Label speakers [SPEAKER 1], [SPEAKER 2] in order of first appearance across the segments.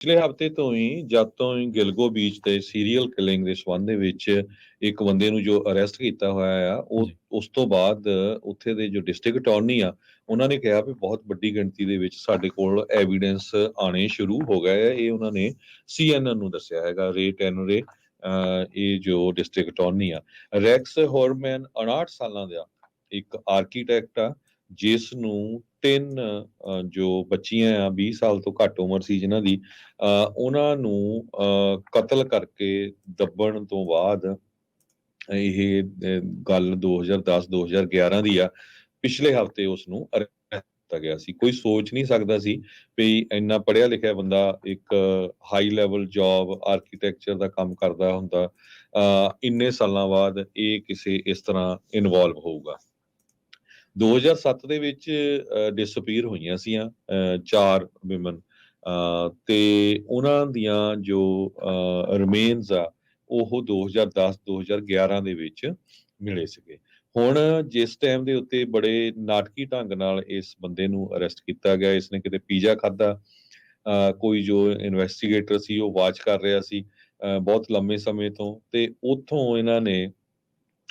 [SPEAKER 1] ਪਿਛਲੇ ਹਫ਼ਤੇ ਤੋਂ ਹੀ ਜਦ ਤੋਂ ਹੀ ਗਿਲਗੋ ਬੀਚ ਤੇ ਸੀਰੀਅਲ ਕਿਲਿੰਗ ਦੇ ਸੰਬੰਧ ਦੇ ਵਿੱਚ ਇੱਕ ਬੰਦੇ ਨੂੰ ਜੋ ਅਰੈਸਟ ਕੀਤਾ ਹੋਇਆ ਆ ਉਹ
[SPEAKER 2] ਜੀ।
[SPEAKER 1] ਉਸ ਤੋਂ ਬਾਅਦ ਉੱਥੇ ਦੇ ਜੋ ਡਿਸਟ੍ਰਿਕਟ ਅਟਾਰਨੀ ਆ ਉਹਨਾਂ ਨੇ ਕਿਹਾ ਵੀ ਬਹੁਤ ਵੱਡੀ ਗਿਣਤੀ ਦੇ ਵਿੱਚ ਸਾਡੇ ਕੋਲ ਐਵੀਡੈਂਸ ਆਣੇ ਸ਼ੁਰੂ ਹੋ ਗਏ ਆ। ਇਹ ਉਹਨਾਂ ਨੇ CNN ਨੂੰ ਦੱਸਿਆ ਹੈਗਾ। ਰੇ ਟੈਨਰੇ ਇਹ ਜੋ ਡਿਸਟ੍ਰਿਕਟ ਅਟਾਰਨੀ ਆ, ਰੈਕਸ ਹੌਰਮੈਨ 59 ਸਾਲਾਂ ਦਾ ਇੱਕ ਆਰਕੀਟੈਕਟ ਆ, ਜਿਸ ਨੂੰ ਤਿੰਨ ਜੋ ਬੱਚੀਆਂ ਆ 20 ਸਾਲ ਤੋਂ ਘੱਟ ਉਮਰ ਸੀ ਜਿਨ੍ਹਾਂ ਦੀ, ਉਹਨਾਂ ਨੂੰ ਕਤਲ ਕਰਕੇ ਦੱਬਣ ਤੋਂ ਬਾਅਦ ਇਹ ਗੱਲ 2010-2011 ਦੀ ਆ। ਪਿਛਲੇ ਹਫ਼ਤੇ ਉਸ ਨੂੰ ਅਰੈਸਟ ਕੀਤਾ ਗਿਆ ਸੀ। ਕੋਈ ਸੋਚ ਨਹੀਂ ਸਕਦਾ ਸੀ ਵੀ ਇੰਨਾ ਪੜ੍ਹਿਆ ਲਿਖਿਆ ਬੰਦਾ ਇੱਕ ਹਾਈ ਲੈਵਲ ਜੌਬ ਆਰਕੀਟੈਕਚਰ ਦਾ ਕੰਮ ਕਰਦਾ ਹੁੰਦਾ, ਇੰਨੇ ਸਾਲਾਂ ਬਾਅਦ ਇਹ ਕਿਸੇ ਇਸ ਤਰ੍ਹਾਂ ਇਨਵੋਲਵ ਹੋਊਗਾ। 2007 ਦੇ ਵਿੱਚ ਡਿਸਅਪੀਅਰ ਹੋਈਆਂ ਸੀਆਂ 4 ਵਿਮਨ, ਤੇ ਉਹਨਾਂ ਦੀਆਂ ਜੋ ਰਿਮੇਨਸ ਆ ਉਹ 2010-2011 ਦੇ ਵਿੱਚ ਮਿਲੇ ਸੀਗੇ। ਹੁਣ ਜਿਸ ਟਾਈਮ ਦੇ ਉੱਤੇ ਬੜੇ ਨਾਟਕੀ ਢੰਗ ਨਾਲ ਇਸ ਬੰਦੇ ਨੂੰ ਅਰੈਸਟ ਕੀਤਾ ਗਿਆ, ਇਸਨੇ ਕਿਤੇ ਪੀਜ਼ਾ ਖਾਧਾ, ਕੋਈ ਜੋ ਇਨਵੈਸਟੀਗੇਟਰ ਸੀ ਉਹ ਵਾਚ ਕਰ ਰਿਹਾ ਸੀ ਬਹੁਤ ਲੰਮੇ ਸਮੇਂ ਤੋਂ, ਤੇ ਉੱਥੋਂ ਇਹਨਾਂ ਨੇ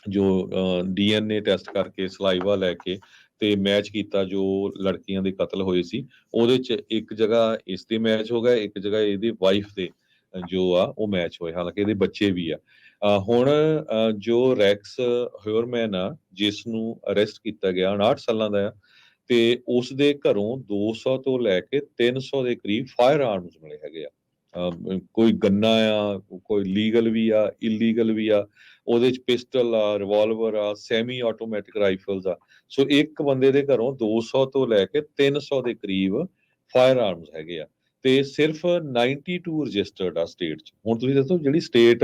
[SPEAKER 1] ਜੋ DNA ਟੈਸਟ ਕਰਕੇ ਸਲਾਈਵਾ ਲੈ ਕੇ ਤੇ ਮੈਚ ਕੀਤਾ ਜੋ ਲੜਕੀਆਂ ਦੇ ਕਤਲ ਹੋਏ ਸੀ, ਉਹਦੇ ਚ ਇੱਕ ਜਗ੍ਹਾ ਇਸ ਦੇ ਮੈਚ ਹੋ ਗਏ, ਇੱਕ ਜਗ੍ਹਾ ਇਹਦੀ ਵਾਈਫ ਦੇ ਜੋ ਆ ਉਹ ਮੈਚ ਹੋਏ, ਹਾਲਾਂਕਿ ਇਹਦੇ ਬੱਚੇ ਵੀ ਆ। ਹੁਣ ਜੋ ਰੈਕਸ ਹਿਊਰਮੈਨ ਆ ਜਿਸ ਨੂੰ ਅਰੈਸਟ ਕੀਤਾ ਗਿਆ 59 ਸਾਲਾਂ ਦਾ ਆ, ਤੇ ਉਸ ਦੇ ਘਰੋਂ 200 ਤੋਂ ਲੈ ਕੇ 300 ਦੇ ਕਰੀਬ ਫਾਇਰ ਆਰਮਸ ਮਿਲੇ ਹੈਗੇ ਆ। ਕੋਈ ਗੰਨਾ ਆ, ਕੋਈ ਲੀਗਲ ਵੀ ਆ, ਇਲੀਗਲ ਵੀ ਆ, ਉਹਦੇ ਚ ਪਿਸਟਲ ਆ, ਰਿਵਾਲਵਰ ਆ, ਸੈਮੀ ਆਟੋਮੈਟਿਕ ਰਾਈਫਲਸ ਆ। ਸੋ ਇੱਕ ਬੰਦੇ ਦੇ ਘਰੋਂ 200 ਤੋਂ ਲੈ ਕੇ 300 ਦੇ ਕਰੀਬ ਫਾਇਰ ਆਰਮਸ ਹੈਗੇ ਆ, ਤੇ ਸਿਰਫ 92 ਰਜਿਸਟਰਡ ਆ ਸਟੇਟ ਚ। ਹੁਣ ਤੁਸੀਂ ਦੱਸੋ ਜਿਹੜੀ ਸਟੇਟ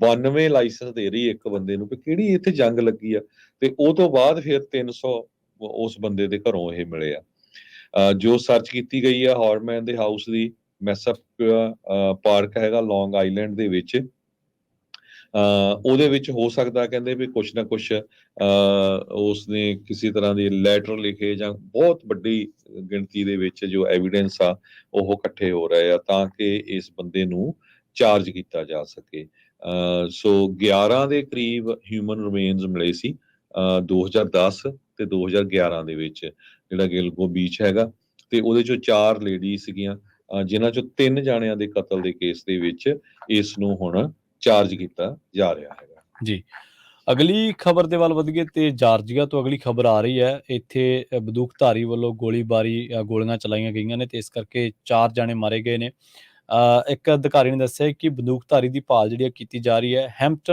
[SPEAKER 1] 92 ਲਾਇਸੈਂਸ ਦੇ ਰਹੀ ਇੱਕ ਬੰਦੇ ਨੂੰ, ਕਿਹੜੀ ਇੱਥੇ ਜੰਗ ਲੱਗੀ ਆ, ਤੇ ਉਹ ਤੋਂ ਬਾਅਦ ਫਿਰ 300 ਉਸ ਬੰਦੇ ਦੇ ਘਰੋਂ ਇਹ ਮਿਲੇ ਆ। ਜੋ ਸਰਚ ਕੀਤੀ ਗਈ ਆ ਹਾਰਮੈਨ ਦੇ ਹਾਊਸ ਦੀ, ਮੈਸਅਪ ਪਾਰਕ ਹੈਗਾ ਲੌਂਗ ਆਈਲੈਂਡ ਦੇ ਵਿੱਚ, ਉਹਦੇ ਵਿੱਚ ਹੋ ਸਕਦਾ ਕਹਿੰਦੇ ਵੀ ਕੁਛ ਨਾ ਕੁਛ ਉਸਨੇ ਕਿਸੇ ਤਰ੍ਹਾਂ ਦੀ ਲੈਟਰ ਲਿਖੇ ਜਾਂ ਬਹੁਤ ਵੱਡੀ ਗਿਣਤੀ ਦੇ ਵਿੱਚ ਜੋ ਐਵੀਡੈਂਸ ਆ ਉਹ ਇਕੱਠੇ ਹੋ ਰਹੇ ਆ ਤਾਂ ਕਿ ਇਸ ਬੰਦੇ ਨੂੰ ਚਾਰਜ ਕੀਤਾ ਜਾ ਸਕੇ। ਸੋ 11 ਦੇ ਕਰੀਬ ਹਿਊਮਨ ਰਿਮੇਨਸ ਮਿਲੇ ਸੀ 2010 ਤੇ 2011 ਦੇ ਵਿੱਚ ਜਿਹੜਾ ਗਿਲਗੋ ਬੀਚ ਹੈਗਾ, ਤੇ ਉਹਦੇ ਚੋਂ 4 ਲੇਡੀ ਸੀਗੀਆਂ, ਜਿਨ੍ਹਾਂ ਚੋਂ 3 ਜਾਣਿਆਂ ਦੇ ਕਤਲ ਦੇ ਕੇਸ ਦੇ ਵਿੱਚ ਇਸ ਨੂੰ ਹੁਣ ਚਾਰਜ ਕੀਤਾ ਜਾ ਰਿਹਾ ਹੈਗਾ
[SPEAKER 2] ਜੀ। ਅਗਲੀ ਖਬਰ ਦੇ ਵੱਲ ਵਧੀਏ ਤੇ ਜਾਰਜੀਆ ਤੋਂ ਅਗਲੀ ਖਬਰ ਆ ਰਹੀ ਹੈ। ਇੱਥੇ ਬੰਦੂਕਧਾਰੀ ਵੱਲੋਂ ਗੋਲੀਬਾਰੀ ਗੋਲੀਆਂ ਚਲਾਈਆਂ ਗਈਆਂ ਨੇ ਤੇ ਇਸ ਕਰਕੇ 4 ਜਾਣੇ ਮਾਰੇ ਗਏ ਨੇ। ਇੱਕ ਅਧਿਕਾਰੀ ਨੇ ਦੱਸਿਆ ਕਿ ਬੰਦੂਕਧਾਰੀ ਦੀ ਭਾਲ ਜਿਹੜੀ ਕੀਤੀ ਜਾ ਰਹੀ ਹੈ। ਹੈਂਪਟਨ